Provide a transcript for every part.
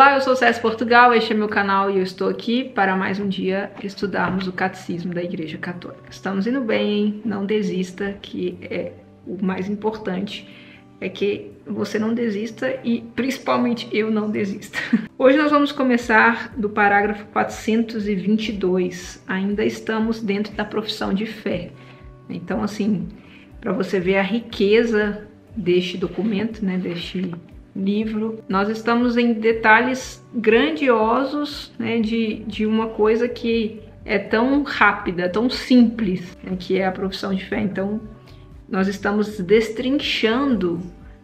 Olá, eu sou César Portugal, este é meu canal e eu estou aqui para mais um dia estudarmos o Catecismo da Igreja Católica. Estamos indo bem, hein? Não desista, que é o mais importante, é que você não desista e principalmente eu não desista. Hoje nós vamos começar do parágrafo 422, ainda estamos dentro da profissão de fé. Então assim, para você ver a riqueza deste documento, né, deste livro, nós estamos em detalhes grandiosos, né, de uma coisa que é tão rápida, tão simples, né, que é a profissão de fé. Então nós estamos destrinchando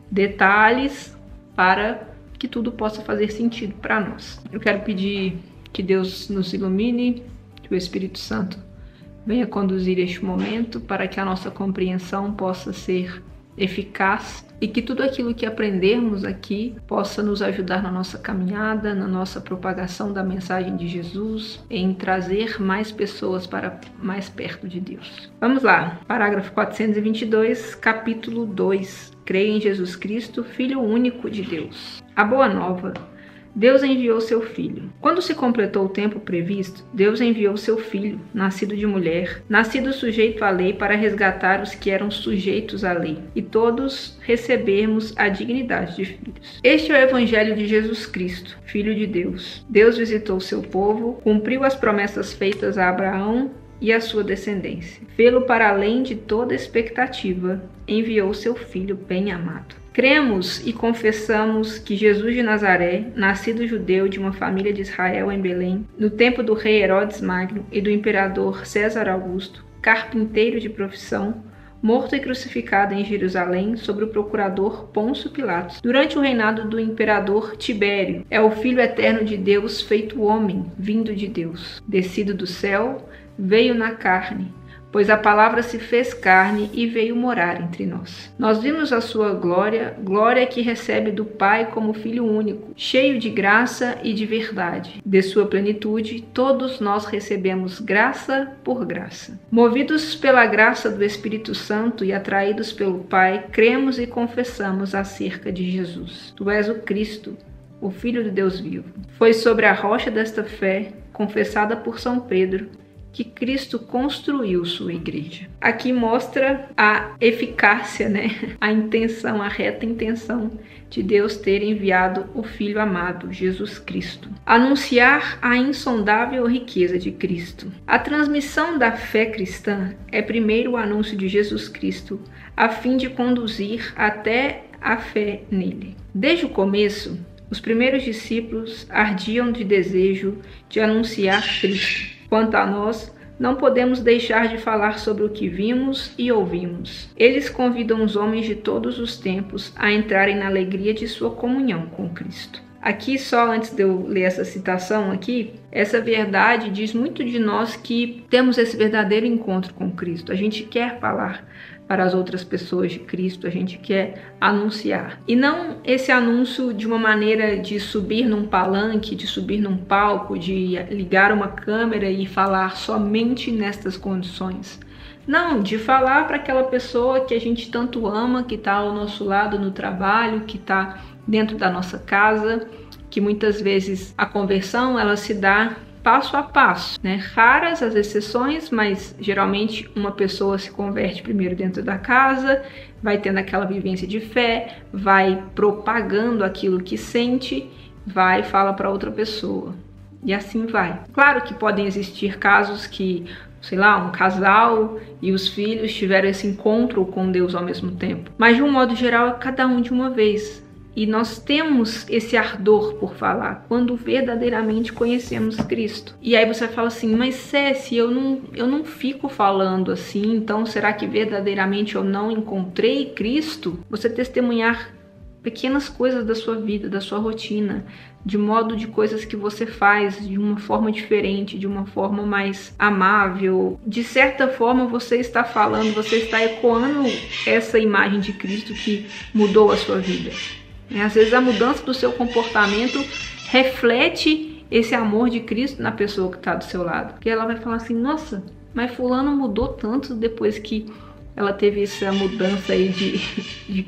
detalhes para que tudo possa fazer sentido para nós. Eu quero pedir que Deus nos ilumine, que o Espírito Santo venha conduzir este momento para que a nossa compreensão possa ser eficaz e que tudo aquilo que aprendermos aqui possa nos ajudar na nossa caminhada, na nossa propagação da mensagem de Jesus, em trazer mais pessoas para mais perto de Deus. Vamos lá, parágrafo 422, capítulo 2. Creio em Jesus Cristo, Filho único de Deus. A boa nova. Deus enviou seu Filho. Quando se completou o tempo previsto, Deus enviou seu Filho, nascido de mulher, nascido sujeito à lei, para resgatar os que eram sujeitos à lei, e todos recebermos a dignidade de filhos. Este é o Evangelho de Jesus Cristo, Filho de Deus. Deus visitou seu povo, cumpriu as promessas feitas a Abraão e a sua descendência. Fê-lo para além de toda expectativa, enviou seu Filho bem-amado. Cremos e confessamos que Jesus de Nazaré, nascido judeu de uma família de Israel em Belém, no tempo do rei Herodes Magno e do imperador César Augusto, carpinteiro de profissão, morto e crucificado em Jerusalém sob o procurador Pôncio Pilatos, durante o reinado do imperador Tibério, é o Filho eterno de Deus feito homem, vindo de Deus, descido do céu, veio na carne, pois a palavra se fez carne e veio morar entre nós. Nós vimos a sua glória, glória que recebe do Pai como Filho único, cheio de graça e de verdade. De sua plenitude, todos nós recebemos graça por graça. Movidos pela graça do Espírito Santo e atraídos pelo Pai, cremos e confessamos acerca de Jesus. Tu és o Cristo, o Filho de Deus vivo. Foi sobre a rocha desta fé, confessada por São Pedro, que Cristo construiu sua igreja. Aqui mostra a eficácia, né? A intenção, a reta intenção de Deus ter enviado o Filho amado, Jesus Cristo. Anunciar a insondável riqueza de Cristo. A transmissão da fé cristã é primeiro o anúncio de Jesus Cristo, a fim de conduzir até a fé nele. Desde o começo, os primeiros discípulos ardiam de desejo de anunciar Cristo. Quanto a nós, não podemos deixar de falar sobre o que vimos e ouvimos. Eles convidam os homens de todos os tempos a entrarem na alegria de sua comunhão com Cristo. Aqui, só antes de eu ler essa citação aqui, essa verdade diz muito de nós que temos esse verdadeiro encontro com Cristo. A gente quer falar para as outras pessoas de Cristo, a gente quer anunciar. E não esse anúncio de uma maneira de subir num palanque, de subir num palco, de ligar uma câmera e falar somente nestas condições. Não, de falar para aquela pessoa que a gente tanto ama, que está ao nosso lado no trabalho, que está dentro da nossa casa, que muitas vezes a conversão ela se dá passo a passo, né? Raras as exceções, mas geralmente uma pessoa se converte primeiro dentro da casa, vai tendo aquela vivência de fé, vai propagando aquilo que sente, vai e fala para outra pessoa. E assim vai. Claro que podem existir casos que, sei lá, um casal e os filhos tiveram esse encontro com Deus ao mesmo tempo. Mas de um modo geral, é cada um de uma vez. E nós temos esse ardor por falar quando verdadeiramente conhecemos Cristo. E aí você fala assim, mas Céci, eu não fico falando assim, então será que verdadeiramente eu não encontrei Cristo? Você testemunhar pequenas coisas da sua vida, da sua rotina, de modo de coisas que você faz de uma forma diferente, de uma forma mais amável. De certa forma você está falando, você está ecoando essa imagem de Cristo que mudou a sua vida. Às vezes a mudança do seu comportamento reflete esse amor de Cristo na pessoa que está do seu lado. Porque ela vai falar assim, nossa, mas fulano mudou tanto depois que ela teve essa mudança aí de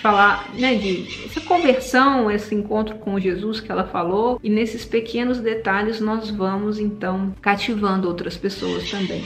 falar, né, de essa conversão, esse encontro com Jesus que ela falou, e nesses pequenos detalhes nós vamos então cativando outras pessoas também.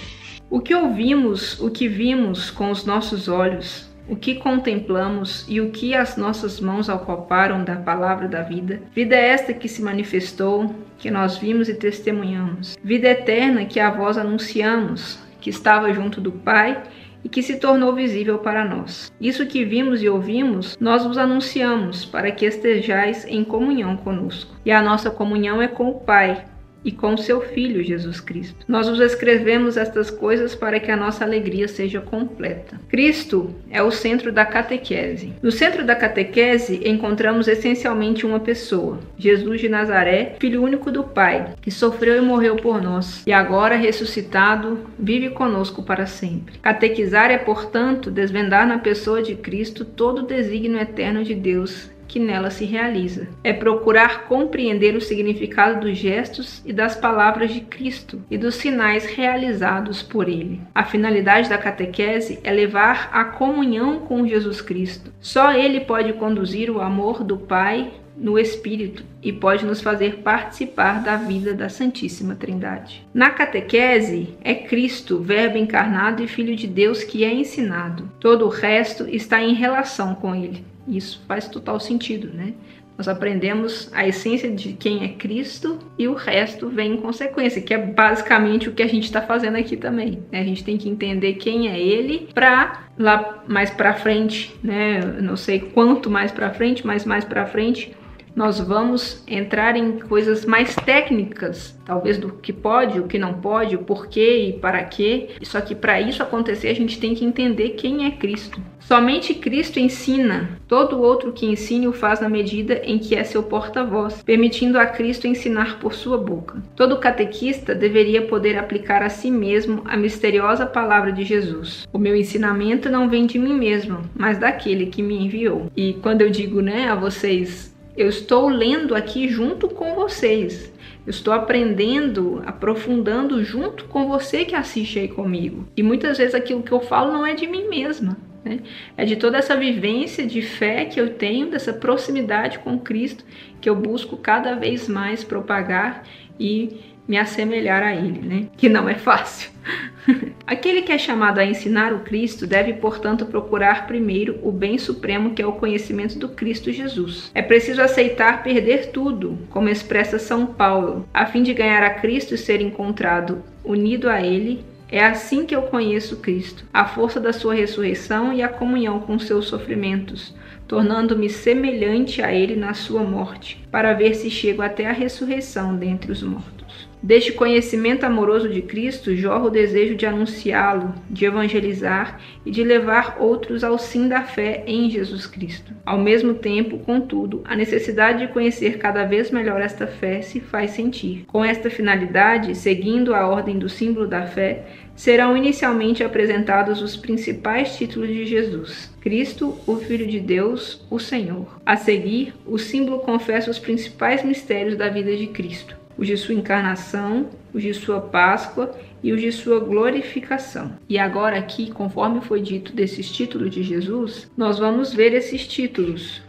O que ouvimos, o que vimos com os nossos olhos, o que contemplamos e o que as nossas mãos alcoparam da palavra da vida. Vida é esta que se manifestou, que nós vimos e testemunhamos. Vida eterna que a vós anunciamos, que estava junto do Pai e que se tornou visível para nós. Isso que vimos e ouvimos, nós vos anunciamos, para que estejais em comunhão conosco. E a nossa comunhão é com o Pai e com seu Filho, Jesus Cristo. Nós vos escrevemos estas coisas para que a nossa alegria seja completa. Cristo é o centro da catequese. No centro da catequese encontramos essencialmente uma pessoa, Jesus de Nazaré, Filho único do Pai, que sofreu e morreu por nós, e agora ressuscitado, vive conosco para sempre. Catequizar é, portanto, desvendar na pessoa de Cristo todo o desígnio eterno de Deus que nela se realiza. É procurar compreender o significado dos gestos e das palavras de Cristo e dos sinais realizados por ele. A finalidade da catequese é levar a comunhão com Jesus Cristo. Só ele pode conduzir o amor do Pai no Espírito e pode nos fazer participar da vida da Santíssima Trindade. Na catequese, é Cristo, Verbo encarnado e Filho de Deus, que é ensinado. Todo o resto está em relação com ele. Isso faz total sentido, né? Nós aprendemos a essência de quem é Cristo e o resto vem em consequência, que é basicamente o que a gente está fazendo aqui também, né? A gente tem que entender quem é Ele para lá mais para frente, né? Eu não sei quanto mais para frente, mas mais para frente nós vamos entrar em coisas mais técnicas, talvez do que pode, o que não pode, o porquê e para quê. Só que para isso acontecer a gente tem que entender quem é Cristo. Somente Cristo ensina. Todo outro que ensine o faz na medida em que é seu porta-voz, permitindo a Cristo ensinar por sua boca. Todo catequista deveria poder aplicar a si mesmo a misteriosa palavra de Jesus. O meu ensinamento não vem de mim mesmo, mas daquele que me enviou. E quando eu digo, né, a vocês, eu estou lendo aqui junto com vocês. Eu estou aprendendo, aprofundando junto com você que assiste aí comigo. E muitas vezes aquilo que eu falo não é de mim mesma, né? É de toda essa vivência de fé que eu tenho, dessa proximidade com Cristo, que eu busco cada vez mais propagar e me assemelhar a Ele, né? Que não é fácil. Aquele que é chamado a ensinar o Cristo deve, portanto, procurar primeiro o bem supremo, que é o conhecimento do Cristo Jesus. É preciso aceitar perder tudo, como expressa São Paulo, a fim de ganhar a Cristo e ser encontrado unido a Ele. É assim que eu conheço Cristo, a força da sua ressurreição e a comunhão com seus sofrimentos, tornando-me semelhante a Ele na sua morte, para ver se chego até a ressurreição dentre os mortos. Deste conhecimento amoroso de Cristo jorra o desejo de anunciá-lo, de evangelizar e de levar outros ao sim da fé em Jesus Cristo. Ao mesmo tempo, contudo, a necessidade de conhecer cada vez melhor esta fé se faz sentir. Com esta finalidade, seguindo a ordem do símbolo da fé, serão inicialmente apresentados os principais títulos de Jesus: Cristo, o Filho de Deus, o Senhor. A seguir, o símbolo confessa os principais mistérios da vida de Cristo: os de sua encarnação, os de sua Páscoa e os de sua glorificação. E agora aqui, conforme foi dito desses títulos de Jesus, nós vamos ver esses títulos.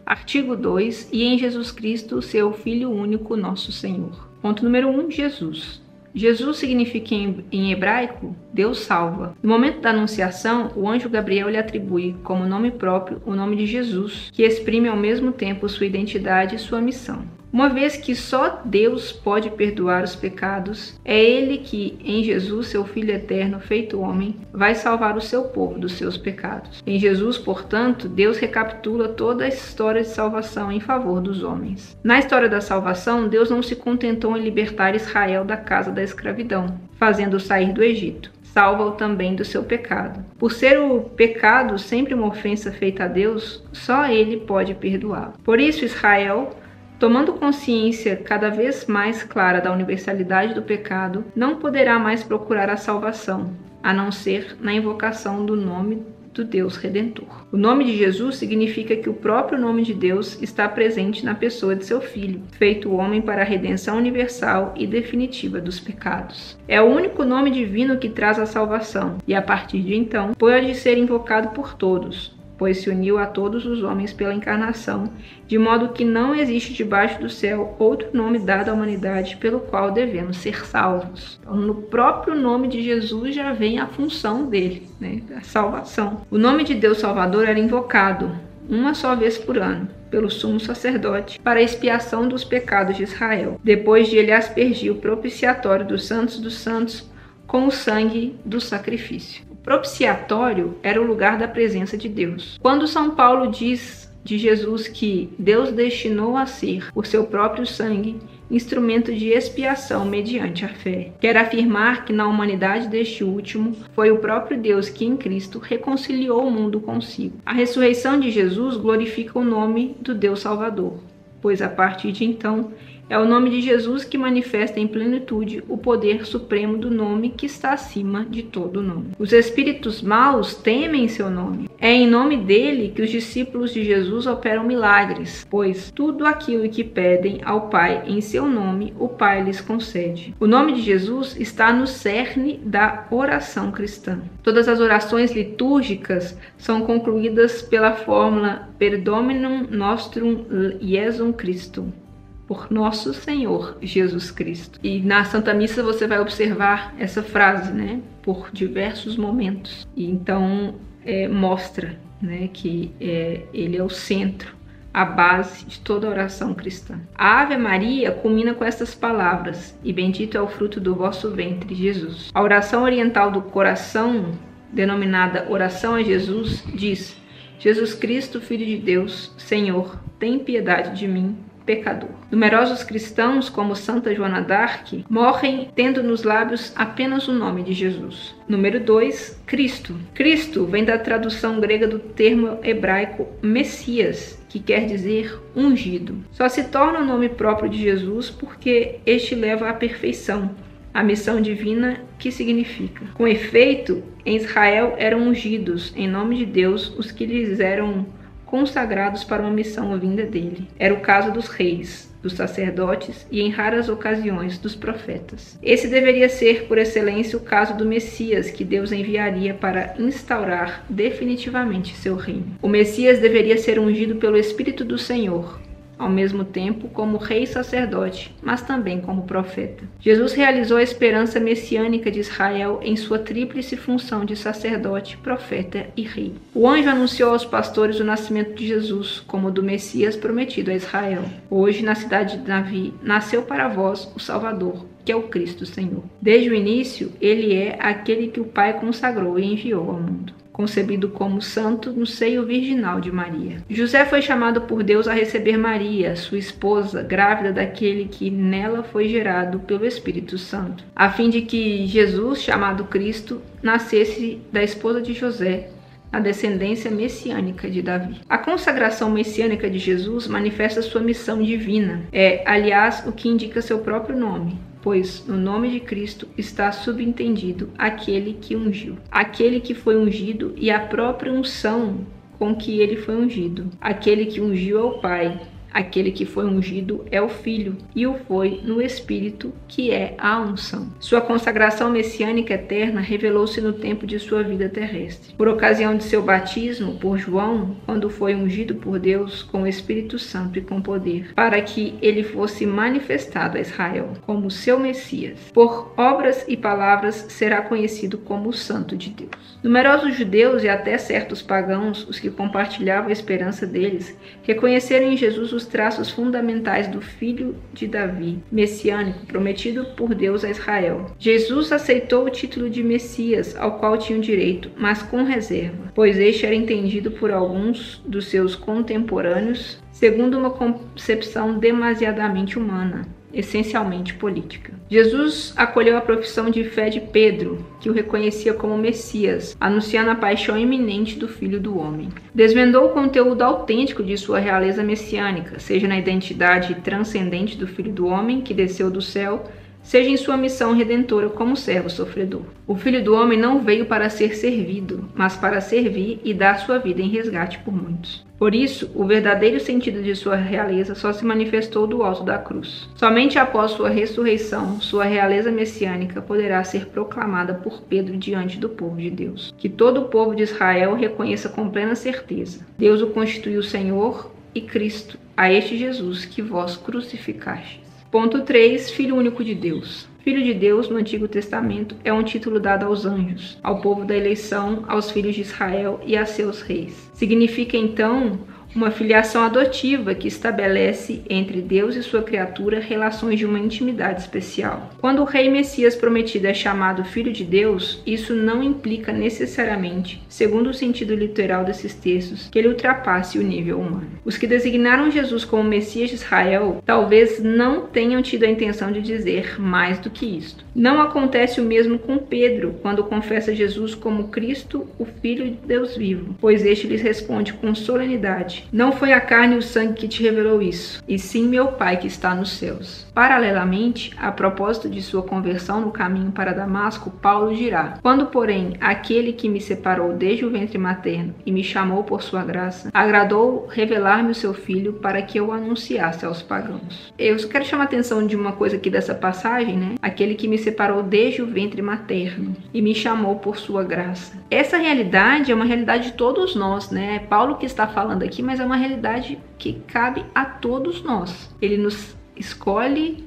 Artigo 2. E em Jesus Cristo, seu Filho único, nosso Senhor. Ponto número 1. Jesus. Jesus significa em hebraico Deus salva. No momento da anunciação, o anjo Gabriel lhe atribui como nome próprio o nome de Jesus, que exprime ao mesmo tempo sua identidade e sua missão. Uma vez que só Deus pode perdoar os pecados, é Ele que, em Jesus, seu Filho eterno, feito homem, vai salvar o seu povo dos seus pecados. Em Jesus, portanto, Deus recapitula toda a história de salvação em favor dos homens. Na história da salvação, Deus não se contentou em libertar Israel da casa da escravidão, fazendo-o sair do Egito. Salva-o também do seu pecado. Por ser o pecado sempre uma ofensa feita a Deus, só Ele pode perdoá-lo. Por isso, Israel, tomando consciência cada vez mais clara da universalidade do pecado, não poderá mais procurar a salvação, a não ser na invocação do nome do Deus Redentor. O nome de Jesus significa que o próprio nome de Deus está presente na pessoa de seu Filho, feito homem para a redenção universal e definitiva dos pecados. É o único nome divino que traz a salvação, e a partir de então pode ser invocado por todos, pois se uniu a todos os homens pela encarnação, de modo que não existe debaixo do céu outro nome dado à humanidade pelo qual devemos ser salvos. Então, no próprio nome de Jesus já vem a função dele, né? A salvação. O nome de Deus Salvador era invocado uma só vez por ano pelo sumo sacerdote para a expiação dos pecados de Israel, depois de ele aspergir o propiciatório dos santos com o sangue do sacrifício. O propiciatório era o lugar da presença de Deus. Quando São Paulo diz de Jesus que Deus destinou a ser, por seu próprio sangue, instrumento de expiação mediante a fé, quer afirmar que na humanidade deste último foi o próprio Deus que em Cristo reconciliou o mundo consigo. A ressurreição de Jesus glorifica o nome do Deus Salvador, pois a partir de então é o nome de Jesus que manifesta em plenitude o poder supremo do nome que está acima de todo nome. Os espíritos maus temem seu nome. É em nome dele que os discípulos de Jesus operam milagres, pois tudo aquilo que pedem ao Pai em seu nome, o Pai lhes concede. O nome de Jesus está no cerne da oração cristã. Todas as orações litúrgicas são concluídas pela fórmula Per Dominum Nostrum Iesum Christum, por nosso Senhor Jesus Cristo. E na Santa Missa você vai observar essa frase, né, por diversos momentos. E então mostra, né, que ele é o centro, a base de toda a oração cristã. A Ave Maria culmina com estas palavras: e bendito é o fruto do vosso ventre, Jesus. A oração oriental do coração, denominada Oração a Jesus, diz: Jesus Cristo, Filho de Deus, Senhor, tem piedade de mim, pecador. Numerosos cristãos, como Santa Joana d'Arc, morrem tendo nos lábios apenas o nome de Jesus. Número 2, Cristo. Cristo vem da tradução grega do termo hebraico Messias, que quer dizer ungido. Só se torna o nome próprio de Jesus porque este leva à perfeição, a missão divina que significa. Com efeito, em Israel eram ungidos, em nome de Deus, os que lhes eram consagrados para uma missão vinda dele. Era o caso dos reis, dos sacerdotes e, em raras ocasiões, dos profetas. Esse deveria ser, por excelência, o caso do Messias, que Deus enviaria para instaurar definitivamente seu reino. O Messias deveria ser ungido pelo Espírito do Senhor, ao mesmo tempo como rei e sacerdote, mas também como profeta. Jesus realizou a esperança messiânica de Israel em sua tríplice função de sacerdote, profeta e rei. O anjo anunciou aos pastores o nascimento de Jesus como do Messias prometido a Israel. Hoje, na cidade de Davi, nasceu para vós o Salvador, que é o Cristo Senhor. Desde o início, ele é aquele que o Pai consagrou e enviou ao mundo, concebido como santo no seio virginal de Maria. José foi chamado por Deus a receber Maria, sua esposa, grávida daquele que nela foi gerado pelo Espírito Santo, a fim de que Jesus, chamado Cristo, nascesse da esposa de José, a descendência messiânica de Davi. A consagração messiânica de Jesus manifesta sua missão divina. É, aliás, o que indica seu próprio nome, pois no nome de Cristo está subentendido aquele que ungiu, aquele que foi ungido e a própria unção com que ele foi ungido. Aquele que ungiu é o Pai, aquele que foi ungido é o Filho, e o foi no Espírito, que é a unção. Sua consagração messiânica eterna revelou-se no tempo de sua vida terrestre. Por ocasião de seu batismo por João, quando foi ungido por Deus com o Espírito Santo e com poder, para que ele fosse manifestado a Israel como seu Messias. Por obras e palavras será conhecido como o Santo de Deus. Numerosos judeus e até certos pagãos, os que compartilhavam a esperança deles, reconheceram em Jesus os traços fundamentais do Filho de Davi, messiânico, prometido por Deus a Israel. Jesus aceitou o título de Messias, ao qual tinha direito, mas com reserva, pois este era entendido por alguns dos seus contemporâneos segundo uma concepção demasiadamente humana, essencialmente política. Jesus acolheu a profissão de fé de Pedro, que o reconhecia como Messias, anunciando a paixão iminente do Filho do Homem. Desvendou o conteúdo autêntico de sua realeza messiânica, seja na identidade transcendente do Filho do Homem, que desceu do céu, seja em sua missão redentora como servo sofredor. O Filho do Homem não veio para ser servido, mas para servir e dar sua vida em resgate por muitos. Por isso, o verdadeiro sentido de sua realeza só se manifestou do alto da cruz. Somente após sua ressurreição, sua realeza messiânica poderá ser proclamada por Pedro diante do povo de Deus. Que todo o povo de Israel reconheça com plena certeza: Deus o constituiu Senhor e Cristo, a este Jesus que vós crucificastes. Ponto 3. Filho único de Deus. Filho de Deus, no Antigo Testamento, é um título dado aos anjos, ao povo da eleição, aos filhos de Israel e a seus reis. Significa, então, uma filiação adotiva que estabelece entre Deus e sua criatura relações de uma intimidade especial. Quando o rei Messias prometido é chamado Filho de Deus, isso não implica necessariamente, segundo o sentido literal desses textos, que ele ultrapasse o nível humano. Os que designaram Jesus como Messias de Israel talvez não tenham tido a intenção de dizer mais do que isto. Não acontece o mesmo com Pedro, quando confessa Jesus como Cristo, o Filho de Deus vivo, pois este lhes responde com solenidade: não foi a carne e o sangue que te revelou isso, e sim meu Pai que está nos céus. Paralelamente, a propósito de sua conversão no caminho para Damasco, Paulo dirá: quando, porém, aquele que me separou desde o ventre materno e me chamou por sua graça, agradou revelar-me o seu Filho para que eu o anunciasse aos pagãos. Eu só quero chamar a atenção de uma coisa aqui dessa passagem, né? Aquele que me separou desde o ventre materno e me chamou por sua graça. Essa realidade é uma realidade de todos nós, né? É Paulo que está falando aqui, mas é uma realidade que cabe a todos nós. Ele nos escolhe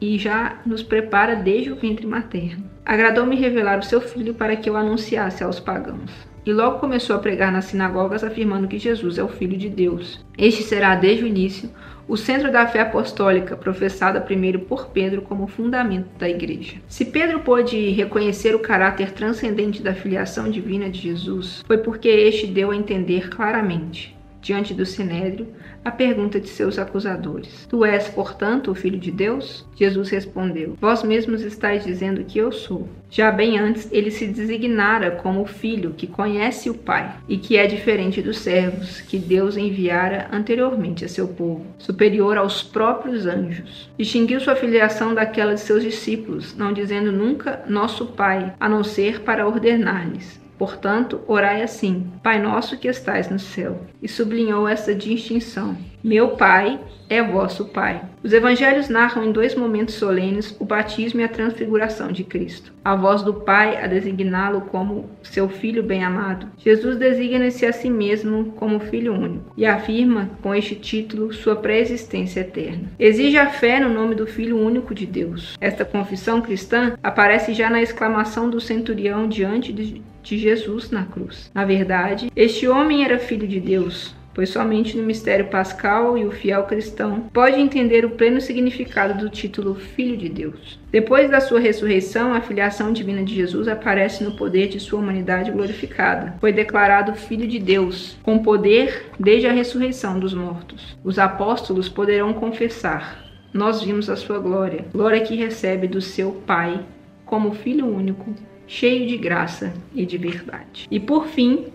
e já nos prepara desde o ventre materno. Agradou-me revelar o seu Filho para que eu anunciasse aos pagãos. E logo começou a pregar nas sinagogas, afirmando que Jesus é o Filho de Deus. Este será, desde o início, o centro da fé apostólica, professada primeiro por Pedro como fundamento da igreja. Se Pedro pôde reconhecer o caráter transcendente da filiação divina de Jesus, foi porque este deu a entender claramente, diante do Sinédrio, a pergunta de seus acusadores: tu és, portanto, o Filho de Deus? Jesus respondeu: vós mesmos estáis dizendo que eu sou. Já bem antes, ele se designara como o Filho que conhece o Pai e que é diferente dos servos que Deus enviara anteriormente a seu povo, superior aos próprios anjos. Distinguiu sua filiação daquela de seus discípulos, não dizendo nunca nosso Pai, a não ser para ordenar-lhes: portanto, orai assim: Pai nosso que estais no céu. E sublinhou essa distinção: meu Pai é vosso Pai. Os evangelhos narram em dois momentos solenes o batismo e a transfiguração de Cristo. A voz do Pai a designá-lo como seu Filho bem-amado. Jesus designa-se a si mesmo como Filho único e afirma com este título sua pré-existência eterna. Exige a fé no nome do Filho único de Deus. Esta confissão cristã aparece já na exclamação do centurião diante de Jesus na cruz. Na verdade, este homem era filho de Deus, pois somente no mistério pascal e o fiel cristão pode entender o pleno significado do título Filho de Deus. Depois da sua ressurreição, a filiação divina de Jesus aparece no poder de sua humanidade glorificada. Foi declarado Filho de Deus, com poder desde a ressurreição dos mortos. Os apóstolos poderão confessar: nós vimos a sua glória, glória que recebe do seu Pai como Filho único, cheio de graça e de verdade. E por fim,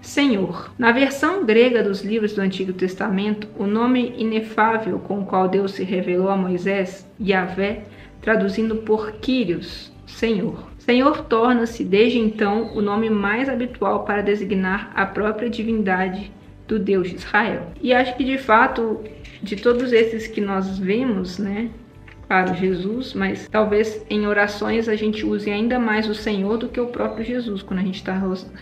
Senhor. Na versão grega dos livros do Antigo Testamento, o nome inefável com o qual Deus se revelou a Moisés, Yahvé, traduzindo por Kyrios, Senhor. Senhor torna-se, desde então, o nome mais habitual para designar a própria divindade do Deus de Israel. E acho que, de fato, de todos esses que nós vemos, né? Claro, Jesus, mas talvez em orações a gente use ainda mais o Senhor do que o próprio Jesus, quando a gente está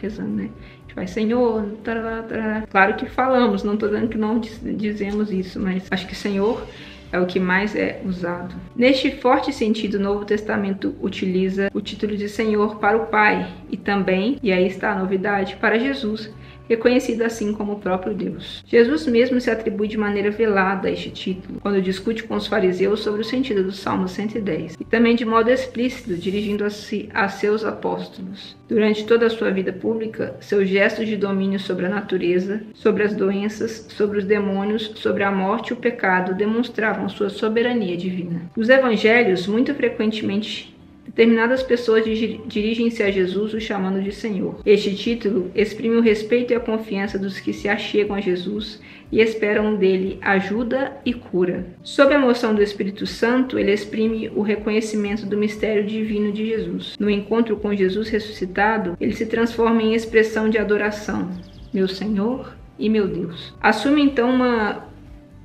rezando, né? A gente vai, Senhor, tarará, tarará. Claro que falamos, não estou dizendo que não dizemos isso, mas acho que Senhor é o que mais é usado. Neste forte sentido, o Novo Testamento utiliza o título de Senhor para o Pai e também, e aí está a novidade, para Jesus, reconhecido assim como o próprio Deus. Jesus mesmo se atribui de maneira velada a este título, quando discute com os fariseus sobre o sentido do Salmo 110, e também de modo explícito, dirigindo-se a seus apóstolos. Durante toda a sua vida pública, seus gestos de domínio sobre a natureza, sobre as doenças, sobre os demônios, sobre a morte e o pecado demonstravam sua soberania divina. Os evangelhos muito frequentemente Determinadas pessoas dirigem-se a Jesus o chamando de Senhor. Este título exprime o respeito e a confiança dos que se achegam a Jesus e esperam dele ajuda e cura. Sob a moção do Espírito Santo, ele exprime o reconhecimento do mistério divino de Jesus. No encontro com Jesus ressuscitado, ele se transforma em expressão de adoração. Meu Senhor e meu Deus. Assume então uma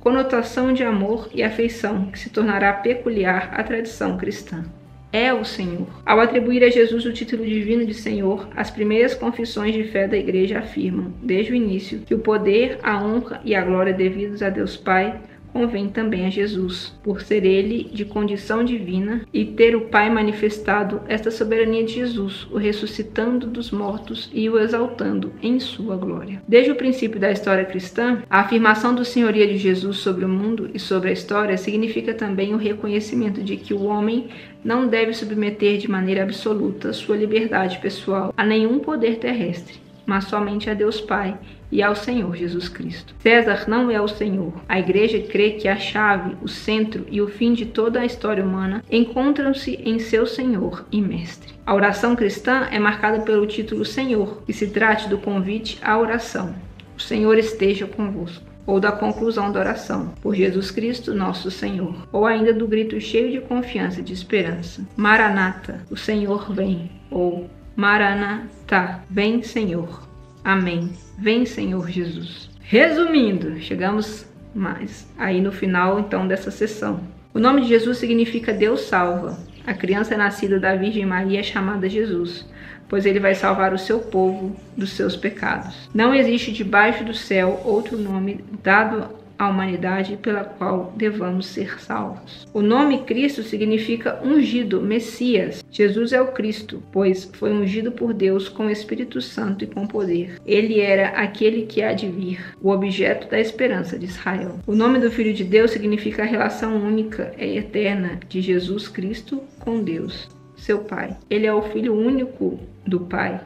conotação de amor e afeição que se tornará peculiar à tradição cristã. É o Senhor. Ao atribuir a Jesus o título divino de Senhor, as primeiras confissões de fé da Igreja afirmam, desde o início, que o poder, a honra e a glória devidos a Deus Pai convém também a Jesus, por ser ele de condição divina e ter o Pai manifestado esta soberania de Jesus, o ressuscitando dos mortos e o exaltando em sua glória. Desde o princípio da história cristã, a afirmação do senhoria de Jesus sobre o mundo e sobre a história significa também o reconhecimento de que o homem não deve submeter de maneira absoluta sua liberdade pessoal a nenhum poder terrestre, mas somente a Deus Pai e ao Senhor Jesus Cristo. César não é o Senhor. A Igreja crê que a chave, o centro e o fim de toda a história humana encontram-se em seu Senhor e Mestre. A oração cristã é marcada pelo título Senhor, que se trate do convite à oração. O Senhor esteja convosco. Ou da conclusão da oração, por Jesus Cristo, nosso Senhor. Ou ainda do grito cheio de confiança e de esperança. Maranata, o Senhor vem. Ou Maranatá, vem Senhor. Amém. Vem Senhor Jesus. Resumindo, chegamos mais aí no final então dessa sessão. O nome de Jesus significa Deus salva. A criança nascida da Virgem Maria é chamada Jesus, pois ele vai salvar o seu povo dos seus pecados. Não existe debaixo do céu outro nome dado à humanidade pela qual devamos ser salvos. O nome Cristo significa ungido, Messias. Jesus é o Cristo, pois foi ungido por Deus com o Espírito Santo e com poder. Ele era aquele que há de vir, o objeto da esperança de Israel. O nome do Filho de Deus significa a relação única e eterna de Jesus Cristo com Deus, seu Pai. Ele é o Filho único do Pai,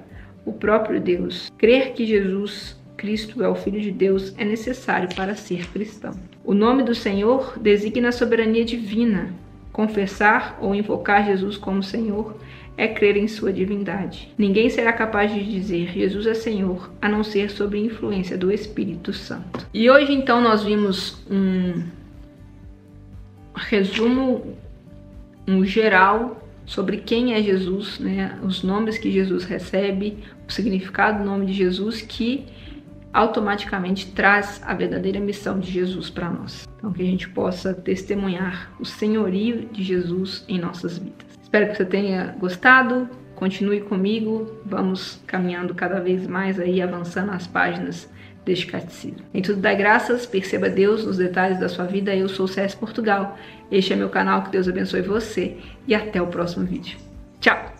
o próprio Deus. Crer que Jesus Cristo é o Filho de Deus é necessário para ser cristão. O nome do Senhor designa a soberania divina. Confessar ou invocar Jesus como Senhor é crer em sua divindade. Ninguém será capaz de dizer Jesus é Senhor, a não ser sob influência do Espírito Santo. E hoje então nós vimos um resumo, geral sobre quem é Jesus, né? Os nomes que Jesus recebe, o significado do nome de Jesus, que automaticamente traz a verdadeira missão de Jesus para nós. Então que a gente possa testemunhar o senhorio de Jesus em nossas vidas. Espero que você tenha gostado, continue comigo, vamos caminhando cada vez mais aí, avançando as páginas deste catecismo. Em tudo dai graças, perceba Deus nos detalhes da sua vida. Eu sou o CS Portugal, este é meu canal, que Deus abençoe você e até o próximo vídeo. Tchau!